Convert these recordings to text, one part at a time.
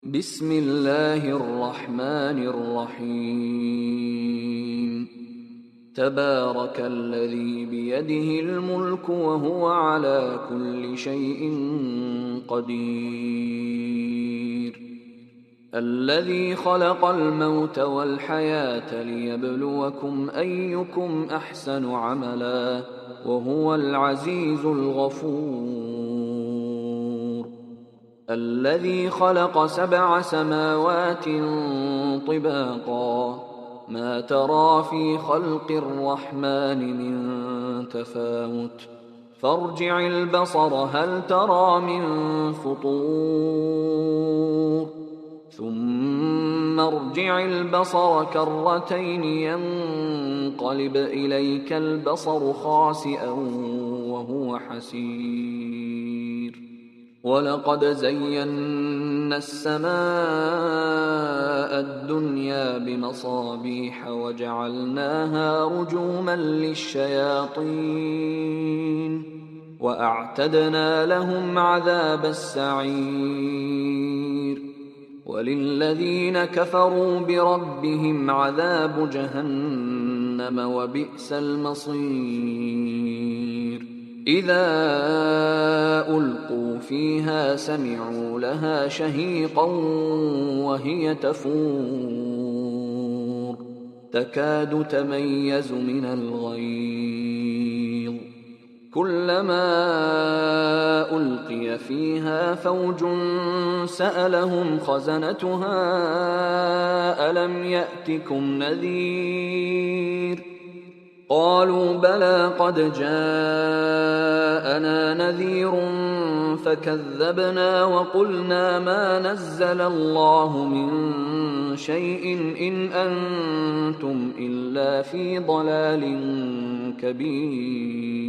بسم الله الرحمن الرحيم تبارك الذي بيده الملك وهو على كل شيء قدير الذي خلق الموت والحياة ليبلوكم أيكم أحسن عملا وهو العزيز الغفور الذي خلق 7 سماوات طباقا ما ترى في خلق الرحمن من تفاوت فارجع البصر هل ترى من فطور ثم ارجع البصر كرتين ينقلب إليك البصر خاسئا وهو حسير ولقد زينا السماء الدنيا بمصابيح وجعلناها رجوما للشياطين وأعتدنا لهم عذاب السعير وللذين كفروا بربهم عذاب جهنم وبئس المصير إذا ألقوا فيها سمعوا لها شهيقا وهي تفور تكاد تميز من الغيظ كلما ألقي فيها فوج سألهم خزنتها ألم يأتكم نذير قالوا بلى قد جاءنا نذير فكذبنا وقلنا ما نزل الله من شيء إن أنتم إلا في ضلال كبير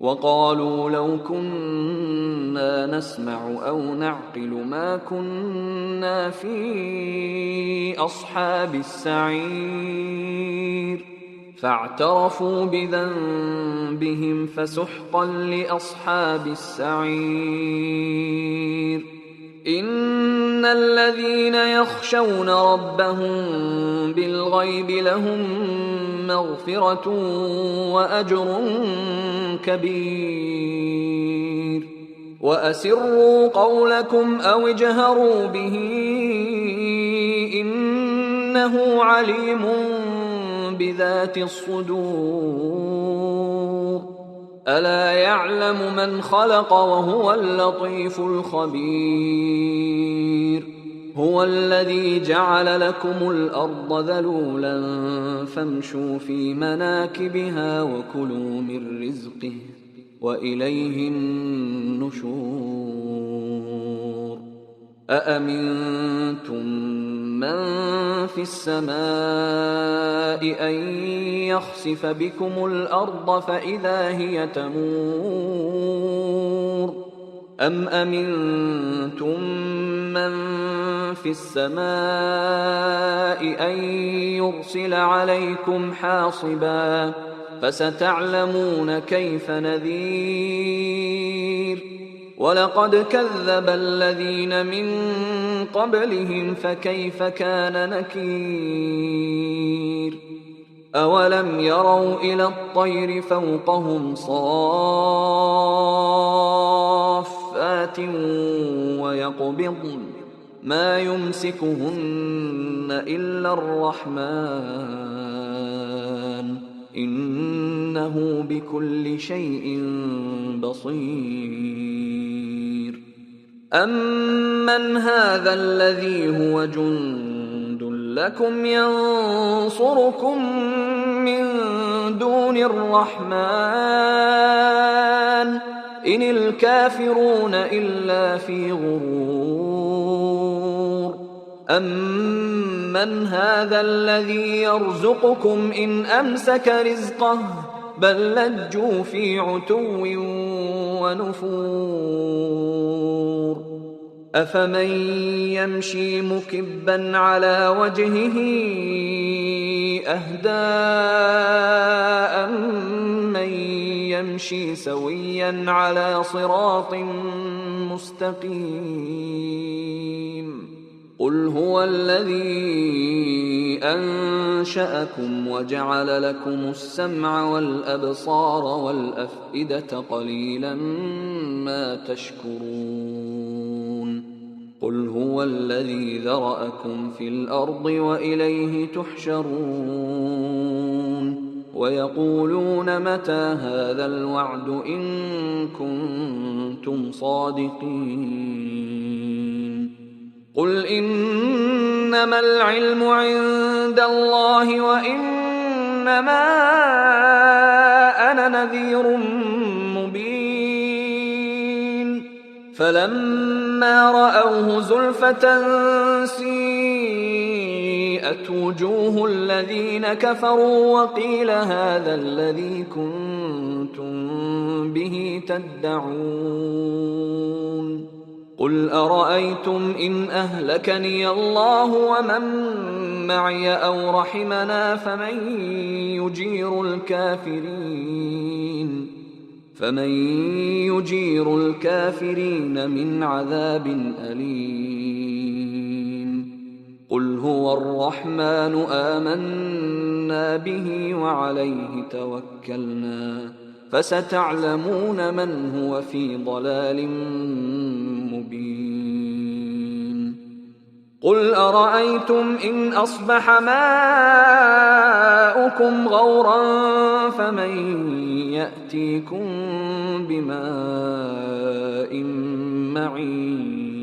وقالوا لو كنا نسمع أو نعقل ما كنا في أصحاب السعير فاعترفوا بذنبهم فسحقا لأصحاب السعير إن الذين يخشون ربهم بالغيب لهم مغفرة وأجر كبير وأسروا قولكم أو اجهروا به إنه عليم بذات الصدور ألا يعلم من خلق وهو اللطيف الخبير هو الذي جعل لكم الأرض ذلولا فامشوا في مناكبها وكلوا من رزقه وإليه النشور أأمنتم من في السماء أن يخسف بكم الأرض فإذا هي تمور أم أمنتم من في السماء أن يرسل عليكم حاصبا فستعلمون كيف نذير ولقد كذب الذين من قبلهم فكيف كان نكير أولم يروا إلى الطير فوقهم صافات ويقبضن ما يمسكهن إلا الرحمن إنه بكل شيء بصير أمن هذا الذي هو جند لكم ينصركم من دون الرحمن إن الكافرون إلا في غرور أمن هذا الذي يرزقكم إن أمسك رزقه بل لجوا في عتو ونفور أفمن يمشي مكبا على وجهه أهدى أمن يمشي سويا على صراط مستقيم قل هو الذي أنشأكم وجعل لكم السمع والأبصار والأفئدة قليلا ما تشكرون قل هو الذي ذرأكم في الأرض وإليه تحشرون ويقولون متى هذا الوعد إن كنتم صادقين قل إنما العلم عند الله وإنما أنا نذير مبين فلما رأوه زلفة سيئت وجوه الذين كفروا وقيل هذا الذي كنتم به تدعون قل أرأيتم إن أهلكني الله ومن معي أو رحمنا فمن يجير الكافرين من عذاب أليم قل هو الرحمن آمنا به وعليه توكلنا فستعلمون من هو في ضلال مبين قل أرأيتم إن أصبح ماؤكم غورا فمن يأتيكم بماء معين